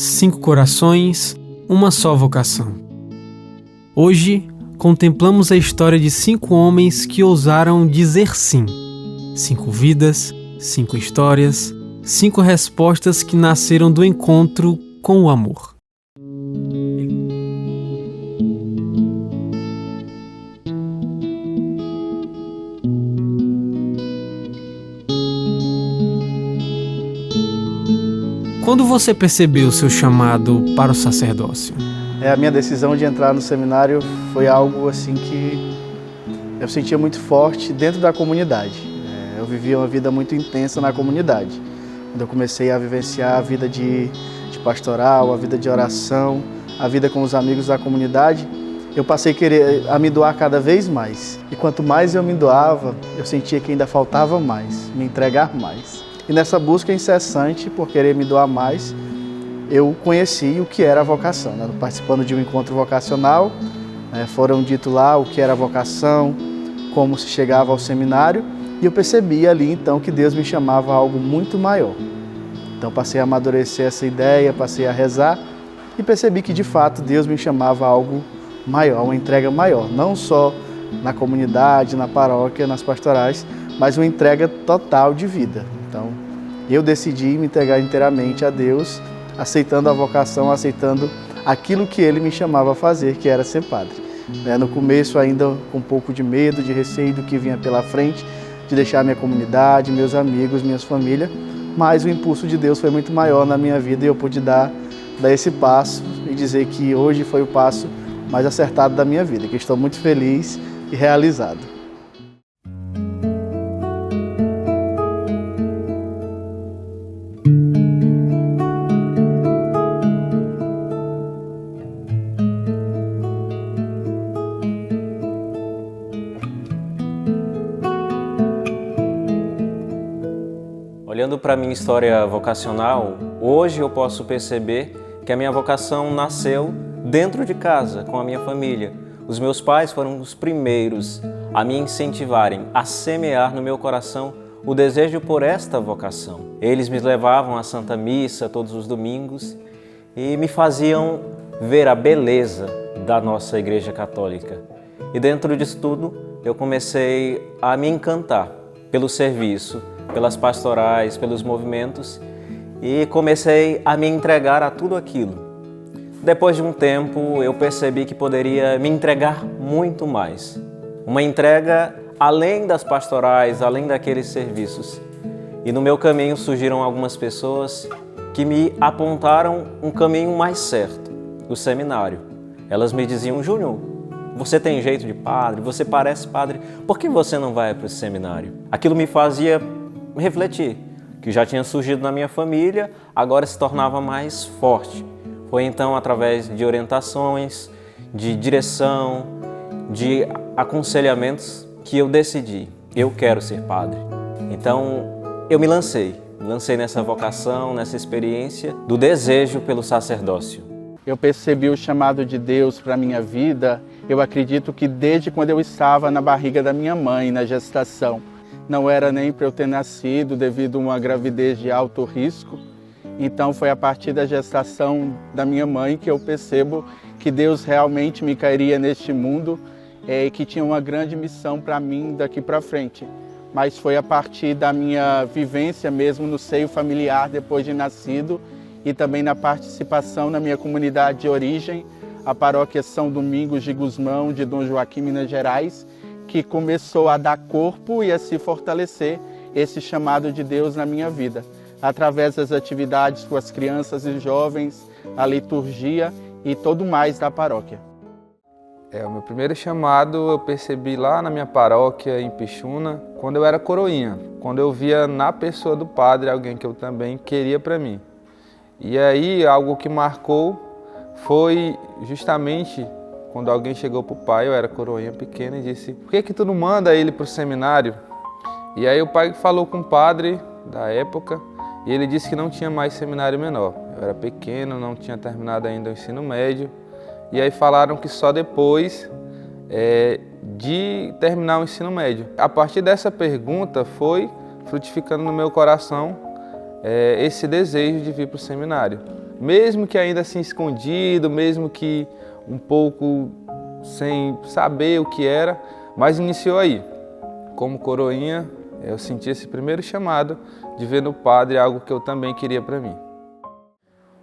5 corações, uma só vocação. Hoje, contemplamos a história de 5 homens que ousaram dizer sim. 5 vidas, 5 histórias, 5 respostas que nasceram do encontro com o amor. Quando você percebeu o seu chamado para o sacerdócio? A minha decisão de entrar no seminário foi algo assim que eu sentia muito forte dentro da comunidade. Eu vivia uma vida muito intensa na comunidade. Quando eu comecei a vivenciar a vida de pastoral, a vida de oração, a vida com os amigos da comunidade, eu passei a me doar cada vez mais. E quanto mais eu me doava, eu sentia que ainda faltava mais, me entregar mais. E nessa busca incessante por querer me doar mais, eu conheci o que era a vocação. Participando de um encontro vocacional, foram dito lá o que era a vocação, como se chegava ao seminário, e eu percebi ali então que Deus me chamava a algo muito maior. Então passei a amadurecer essa ideia, passei a rezar e percebi que de fato Deus me chamava a algo maior, uma entrega maior, não só na comunidade, na paróquia, nas pastorais, mas uma entrega total de vida. Então eu decidi me entregar inteiramente a Deus, aceitando a vocação, aceitando aquilo que Ele me chamava a fazer, que era ser padre. No começo ainda com um pouco de medo, de receio do que vinha pela frente, de deixar minha comunidade, meus amigos, minha família, mas o impulso de Deus foi muito maior na minha vida e eu pude dar esse passo e dizer que hoje foi o passo mais acertado da minha vida, que estou muito feliz e realizado. Olhando para a minha história vocacional, hoje eu posso perceber que a minha vocação nasceu dentro de casa, com a minha família. Os meus pais foram os primeiros a me incentivarem, a semear no meu coração o desejo por esta vocação. Eles me levavam à Santa Missa todos os domingos e me faziam ver a beleza da nossa Igreja Católica. E dentro disso tudo, eu comecei a me encantar pelo serviço, pelas pastorais, pelos movimentos e comecei a me entregar a tudo aquilo. Depois de um tempo, eu percebi que poderia me entregar muito mais. Uma entrega além das pastorais, além daqueles serviços. E no meu caminho surgiram algumas pessoas que me apontaram um caminho mais certo, o seminário. Elas me diziam: Júnior, você tem jeito de padre, você parece padre, por que você não vai para o seminário? Aquilo me fazia refletir, que já tinha surgido na minha família, agora se tornava mais forte. Foi então através de orientações, de direção, de aconselhamentos que eu decidi, eu quero ser padre. Então eu me lancei nessa vocação, nessa experiência do desejo pelo sacerdócio. Eu percebi o chamado de Deus para a minha vida, eu acredito que desde quando eu estava na barriga da minha mãe, na gestação. Não era nem para eu ter nascido devido a uma gravidez de alto risco. Então foi a partir da gestação da minha mãe que eu percebo que Deus realmente me cairia neste mundo e que tinha uma grande missão para mim daqui para frente. Mas foi a partir da minha vivência mesmo no seio familiar depois de nascido e também na participação na minha comunidade de origem, a paróquia São Domingos de Gusmão, de Dom Joaquim, Minas Gerais, que começou a dar corpo e a se fortalecer esse chamado de Deus na minha vida, através das atividades com as crianças e jovens, a liturgia e tudo mais da paróquia. O meu primeiro chamado eu percebi lá na minha paróquia em Pixuna, quando eu era coroinha, quando eu via na pessoa do padre alguém que eu também queria para mim. E aí algo que marcou foi justamente quando alguém chegou para o pai, eu era coroinha pequena, e disse: por que tu não manda ele para o seminário? E aí o pai falou com o padre da época, e ele disse que não tinha mais seminário menor. Eu era pequeno, não tinha terminado ainda o ensino médio, e aí falaram que só depois de terminar o ensino médio. A partir dessa pergunta foi frutificando no meu coração esse desejo de vir para o seminário. mesmo que ainda assim escondido, mesmo que um pouco sem saber o que era, mas iniciou aí. Como coroinha, eu senti esse primeiro chamado de ver no padre algo que eu também queria para mim.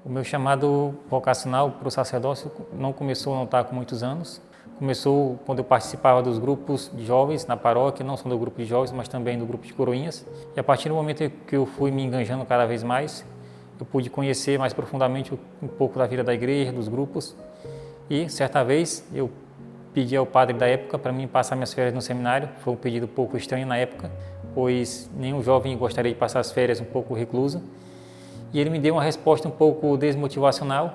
O meu chamado vocacional para o sacerdócio não começou a estar com muitos anos. Começou quando eu participava dos grupos de jovens na paróquia, não só do grupo de jovens, mas também do grupo de coroinhas. E a partir do momento que eu fui me enganjando cada vez mais, eu pude conhecer mais profundamente um pouco da vida da igreja, dos grupos. E, certa vez, eu pedi ao padre da época para mim passar minhas férias no seminário. Foi um pedido um pouco estranho na época, pois nenhum jovem gostaria de passar as férias um pouco recluso. E ele me deu uma resposta um pouco desmotivacional,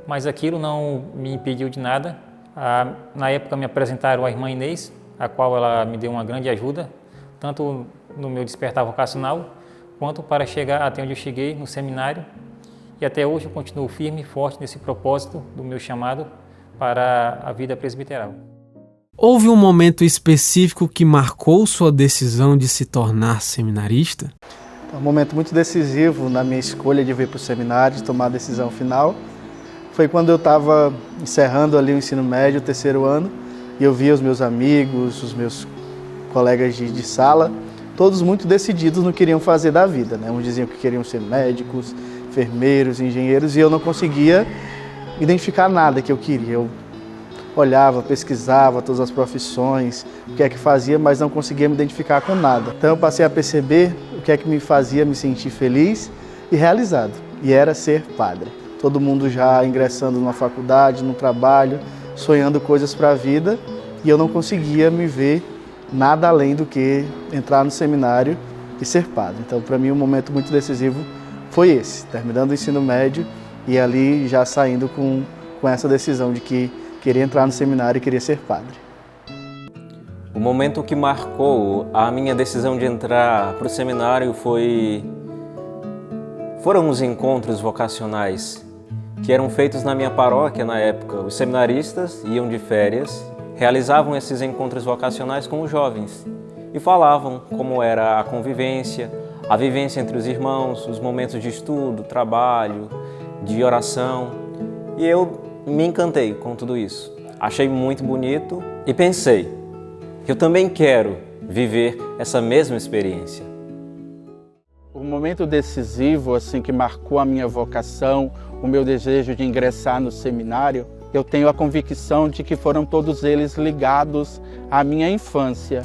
mas aquilo não me impediu de nada. Na época me apresentaram a irmã Inês, a qual ela me deu uma grande ajuda, tanto no meu despertar vocacional, quanto para chegar até onde eu cheguei no seminário. E até hoje eu continuo firme e forte nesse propósito do meu chamado para a vida presbiteral. Houve um momento específico que marcou sua decisão de se tornar seminarista? Um momento muito decisivo na minha escolha de vir para o seminário, de tomar a decisão final, foi quando eu estava encerrando ali o ensino médio, o terceiro ano, e eu via os meus amigos, os meus colegas de sala, todos muito decididos no que queriam fazer da vida, né? Uns diziam que queriam ser médicos, enfermeiros, engenheiros, e eu não conseguia identificar nada que eu queria. Eu olhava, pesquisava todas as profissões, o que é que fazia, mas não conseguia me identificar com nada. Então eu passei a perceber o que é que me fazia me sentir feliz e realizado, e era ser padre. Todo mundo já ingressando numa faculdade, num trabalho, sonhando coisas para a vida, e eu não conseguia me ver nada além do que entrar no seminário e ser padre. Então, para mim, um momento muito decisivo foi esse, terminando o ensino médio e ali já saindo com essa decisão de que queria entrar no seminário e queria ser padre. O momento que marcou a minha decisão de entrar para o seminário foram os encontros vocacionais que eram feitos na minha paróquia na época. Os seminaristas iam de férias, realizavam esses encontros vocacionais com os jovens e falavam como era a convivência, a vivência entre os irmãos, os momentos de estudo, trabalho, de oração. E eu me encantei com tudo isso. Achei muito bonito e pensei que eu também quero viver essa mesma experiência. O momento decisivo assim que marcou a minha vocação, o meu desejo de ingressar no seminário, eu tenho a convicção de que foram todos eles ligados à minha infância.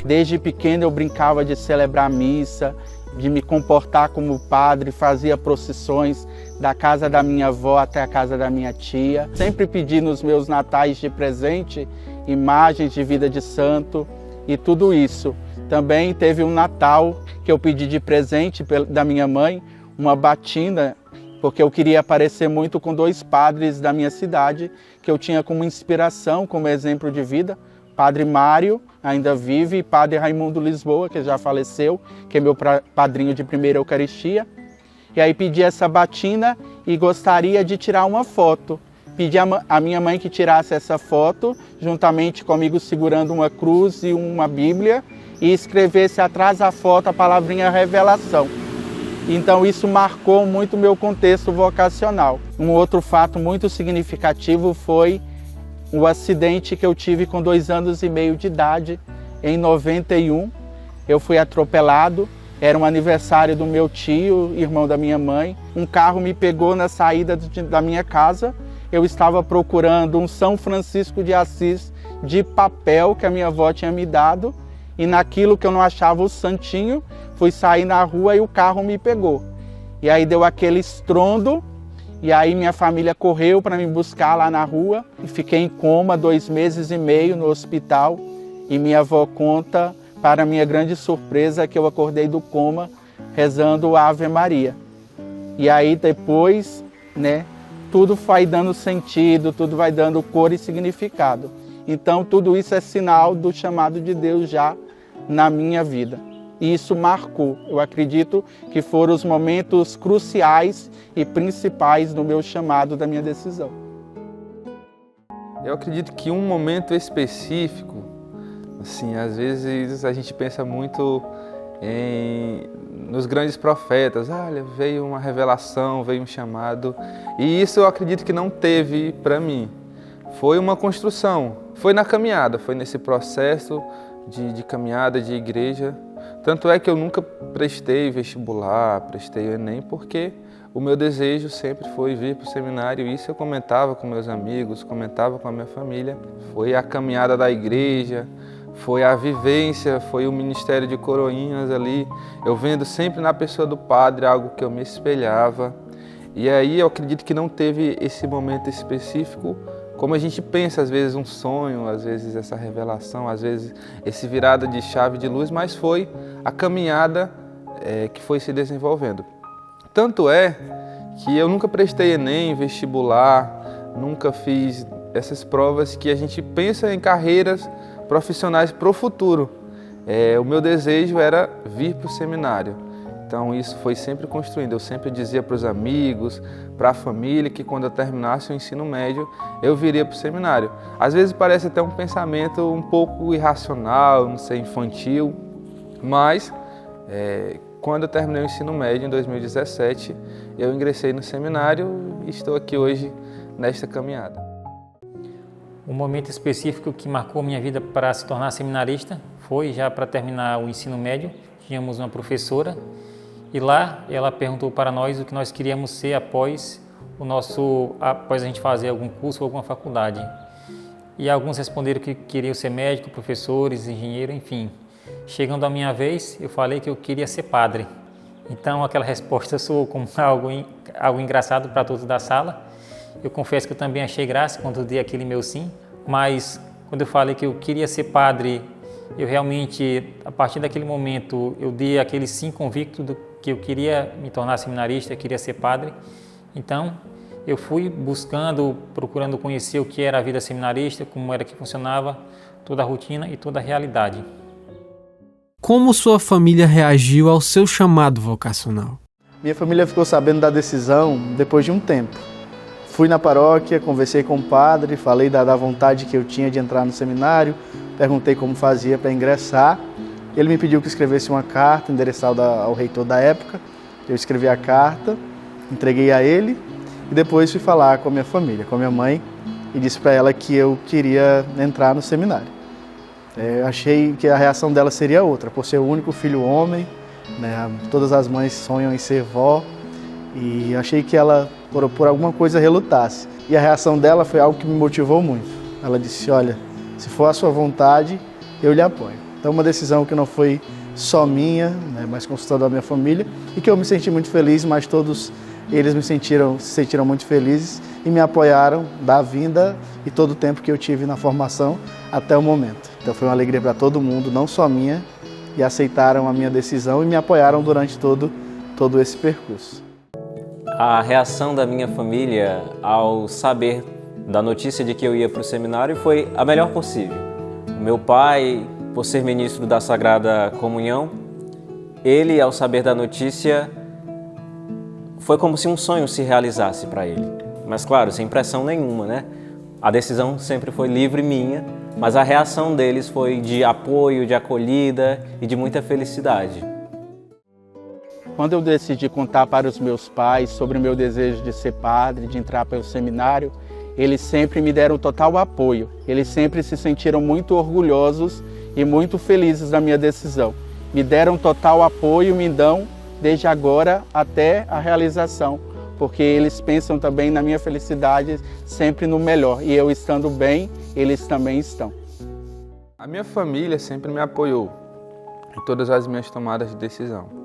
Desde pequeno eu brincava de celebrar missa, de me comportar como padre, fazia procissões da casa da minha avó até a casa da minha tia. Sempre pedi nos meus natais de presente imagens de vida de santo e tudo isso. Também teve um Natal que eu pedi de presente da minha mãe, uma batina, porque eu queria aparecer muito com dois padres da minha cidade, que eu tinha como inspiração, como exemplo de vida, Padre Mário, ainda vive, e Padre Raimundo Lisboa, que já faleceu, que é meu padrinho de primeira Eucaristia. E aí pedi essa batina e gostaria de tirar uma foto. Pedi a minha mãe que tirasse essa foto, juntamente comigo segurando uma cruz e uma Bíblia, e escrevesse atrás da foto a palavrinha revelação. Então isso marcou muito o meu contexto vocacional. Um outro fato muito significativo foi o acidente que eu tive com 2 anos e meio de idade, em 91. Eu fui atropelado, era um aniversário do meu tio, irmão da minha mãe. Um carro me pegou na saída da minha casa. Eu estava procurando um São Francisco de Assis de papel que a minha avó tinha me dado, e naquilo que eu não achava o santinho, fui sair na rua e o carro me pegou. E aí deu aquele estrondo, e aí minha família correu para me buscar lá na rua, e fiquei em coma 2 meses e meio no hospital, e minha avó conta, para minha grande surpresa, que eu acordei do coma rezando a Ave Maria. E aí depois, né, tudo vai dando sentido, tudo vai dando cor e significado. Então tudo isso é sinal do chamado de Deus já na minha vida. E isso marcou, eu acredito que foram os momentos cruciais e principais no meu chamado, da minha decisão. Eu acredito que um momento específico, assim, às vezes a gente pensa muito nos grandes profetas. Olha, veio uma revelação, veio um chamado. E isso eu acredito que não teve para mim. Foi uma construção, foi na caminhada, foi nesse processo de caminhada, de igreja. Tanto é que eu nunca prestei vestibular, prestei o Enem, porque o meu desejo sempre foi vir para o seminário. Isso eu comentava com meus amigos, comentava com a minha família. Foi a caminhada da igreja, foi a vivência, foi o ministério de coroinhas ali. Eu vendo sempre na pessoa do padre algo que eu me espelhava. E aí eu acredito que não teve esse momento específico, como a gente pensa, às vezes um sonho, às vezes essa revelação, às vezes esse virada de chave de luz, mas foi a caminhada que foi se desenvolvendo. Tanto é que eu nunca prestei Enem, vestibular, nunca fiz essas provas que a gente pensa em carreiras profissionais para o futuro. O meu desejo era vir para o seminário. Então isso foi sempre construindo. Eu sempre dizia para os amigos, para a família, que quando eu terminasse o ensino médio, eu viria para o seminário. Às vezes parece até um pensamento um pouco irracional, não sei, infantil, mas quando eu terminei o ensino médio, em 2017, eu ingressei no seminário e estou aqui hoje nesta caminhada. Um momento específico que marcou minha vida para se tornar seminarista foi já para terminar o ensino médio. Tínhamos uma professora e lá ela perguntou para nós o que nós queríamos ser após a gente fazer algum curso ou alguma faculdade. E alguns responderam que queriam ser médico, professores, engenheiro, enfim. Chegando a minha vez, eu falei que eu queria ser padre. Então aquela resposta soou como algo engraçado para todos da sala. Eu confesso que eu também achei graça quando dei aquele meu sim, mas quando eu falei que eu queria ser padre, eu realmente, a partir daquele momento, eu dei aquele sim convicto do que eu queria me tornar seminarista, eu queria ser padre. Então, eu fui procurando conhecer o que era a vida seminarista, como era que funcionava, toda a rotina e toda a realidade. Como sua família reagiu ao seu chamado vocacional? Minha família ficou sabendo da decisão depois de um tempo. Fui na paróquia, conversei com o padre, falei da vontade que eu tinha de entrar no seminário, perguntei como fazia para ingressar. Ele me pediu que escrevesse uma carta endereçada ao reitor da época. Eu escrevi a carta, entreguei a ele e depois fui falar com a minha família, com a minha mãe, e disse para ela que eu queria entrar no seminário. Eu achei que a reação dela seria outra, por ser o único filho homem, né? Todas as mães sonham em ser vó, e achei que ela, por alguma coisa, relutasse. E a reação dela foi algo que me motivou muito. Ela disse, olha, se for a sua vontade, eu lhe apoio. Então uma decisão que não foi só minha, né, mas consultando a minha família, e que eu me senti muito feliz, mas todos eles se sentiram muito felizes e me apoiaram da vinda e todo o tempo que eu tive na formação até o momento. Então foi uma alegria para todo mundo, não só minha, e aceitaram a minha decisão e me apoiaram durante todo esse percurso. A reação da minha família ao saber da notícia de que eu ia para o seminário foi a melhor possível. O meu pai, por ser ministro da Sagrada Comunhão, ele, ao saber da notícia, foi como se um sonho se realizasse para ele. Mas claro, sem pressão nenhuma, né? A decisão sempre foi livre minha, mas a reação deles foi de apoio, de acolhida e de muita felicidade. Quando eu decidi contar para os meus pais sobre o meu desejo de ser padre, de entrar pelo seminário, eles sempre me deram total apoio. Eles sempre se sentiram muito orgulhosos e muito felizes da minha decisão. Me deram total apoio, me dão desde agora até a realização, porque eles pensam também na minha felicidade, sempre no melhor. E eu estando bem, eles também estão. A minha família sempre me apoiou em todas as minhas tomadas de decisão.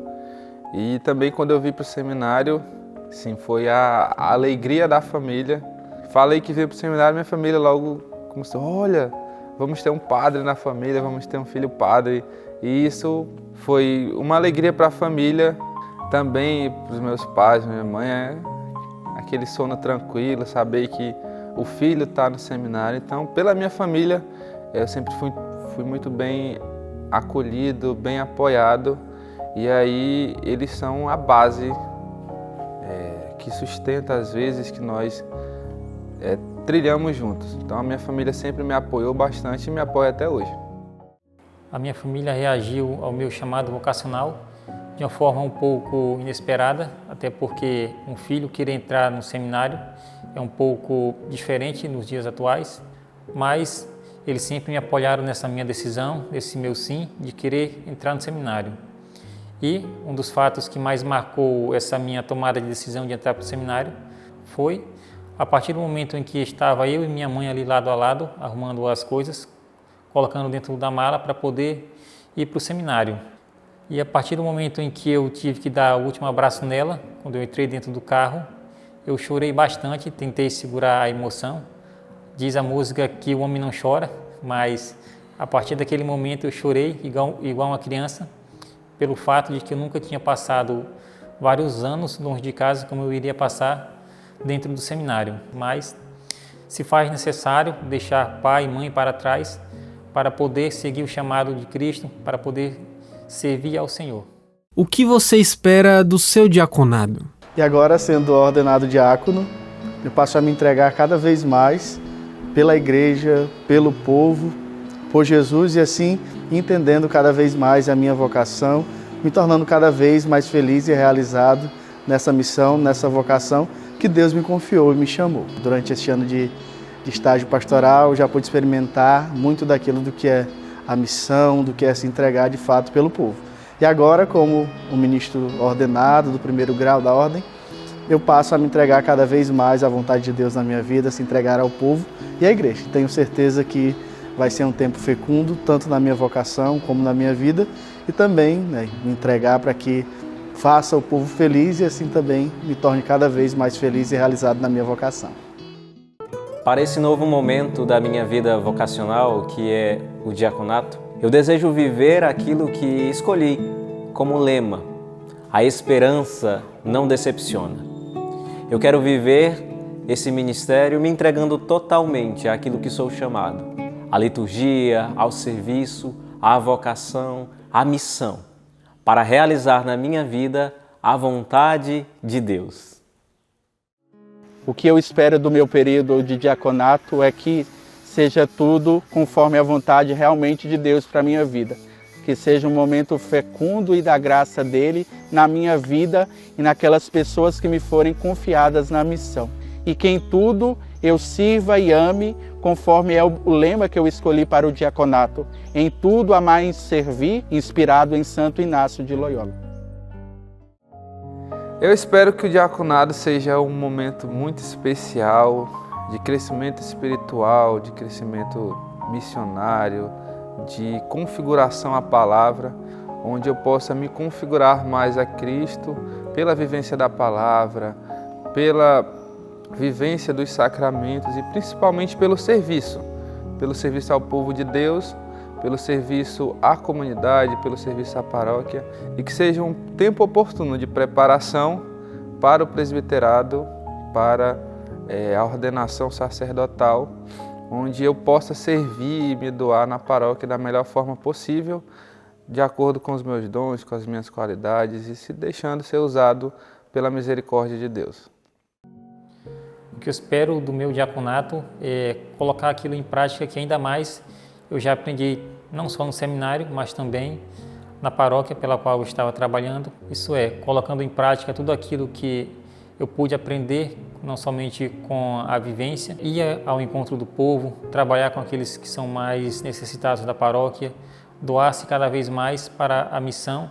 E também quando eu vim para o seminário, sim, foi a alegria da família. Falei que veio para o seminário, minha família logo começou, olha, vamos ter um padre na família, vamos ter um filho padre. E isso foi uma alegria para a família, também para os meus pais, minha mãe, aquele sono tranquilo, saber que o filho está no seminário. Então, pela minha família, eu sempre fui muito bem acolhido, bem apoiado. E aí eles são a base que sustenta às vezes que nós trilhamos juntos. Então a minha família sempre me apoiou bastante e me apoia até hoje. a minha família reagiu ao meu chamado vocacional de uma forma um pouco inesperada, até porque um filho querer entrar no seminário é um pouco diferente nos dias atuais, mas eles sempre me apoiaram nessa minha decisão, nesse meu sim, de querer entrar no seminário. E um dos fatos que mais marcou essa minha tomada de decisão de entrar para o seminário foi a partir do momento em que estava eu e minha mãe ali lado a lado, arrumando as coisas, colocando dentro da mala para poder ir para o seminário. E a partir do momento em que eu tive que dar o último abraço nela, quando eu entrei dentro do carro, eu chorei bastante, tentei segurar a emoção. Diz a música que o homem não chora, mas a partir daquele momento eu chorei igual uma criança, pelo fato de que eu nunca tinha passado vários anos longe de casa como eu iria passar dentro do seminário. Mas se faz necessário deixar pai e mãe para trás para poder seguir o chamado de Cristo, para poder servir ao Senhor. O que você espera do seu diaconado? E agora, sendo ordenado diácono, eu passo a me entregar cada vez mais pela igreja, pelo povo, por Jesus, e assim entendendo cada vez mais a minha vocação, me tornando cada vez mais feliz e realizado nessa missão, nessa vocação que Deus me confiou e me chamou. Durante este ano de estágio pastoral, já pude experimentar muito daquilo do que é a missão, do que é se entregar de fato pelo povo. E agora, como um ministro ordenado do primeiro grau da ordem, eu passo a me entregar cada vez mais à vontade de Deus na minha vida, se entregar ao povo e à igreja. Tenho certeza que vai ser um tempo fecundo, tanto na minha vocação como na minha vida, e também me entregar para que faça o povo feliz e assim também me torne cada vez mais feliz e realizado na minha vocação. Para esse novo momento da minha vida vocacional, que é o diaconato, eu desejo viver aquilo que escolhi como lema: a esperança não decepciona. Eu quero viver esse ministério me entregando totalmente àquilo que sou chamado, à liturgia, ao serviço, à vocação, à missão, para realizar na minha vida a vontade de Deus. O que eu espero do meu período de diaconato é que seja tudo conforme a vontade realmente de Deus para a minha vida. Que seja um momento fecundo e da graça dele na minha vida e naquelas pessoas que me forem confiadas na missão. E que em tudo eu sirva e ame conforme é o lema que eu escolhi para o diaconato. Em tudo amar e servir, inspirado em Santo Inácio de Loyola. Eu espero que o diaconado seja um momento muito especial de crescimento espiritual, de crescimento missionário, de configuração à palavra, onde eu possa me configurar mais a Cristo pela vivência da palavra, pela vivência dos sacramentos e principalmente pelo serviço ao povo de Deus, pelo serviço à comunidade, pelo serviço à paróquia, e que seja um tempo oportuno de preparação para o presbiterado, para a ordenação sacerdotal, onde eu possa servir e me doar na paróquia da melhor forma possível, de acordo com os meus dons, com as minhas qualidades e se deixando ser usado pela misericórdia de Deus. O que eu espero do meu diaconato é colocar aquilo em prática que ainda mais eu já aprendi não só no seminário, mas também na paróquia pela qual eu estava trabalhando. Isso é, colocando em prática tudo aquilo que eu pude aprender, não somente com a vivência, ir ao encontro do povo, trabalhar com aqueles que são mais necessitados da paróquia, doar-se cada vez mais para a missão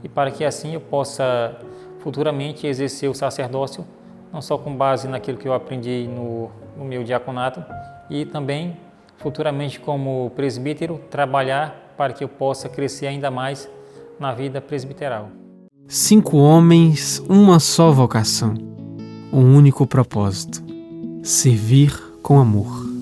e para que assim eu possa futuramente exercer o sacerdócio, não só com base naquilo que eu aprendi no meu diaconato, e também futuramente como presbítero trabalhar para que eu possa crescer ainda mais na vida presbiteral. 5 homens, uma só vocação, um único propósito: servir com amor.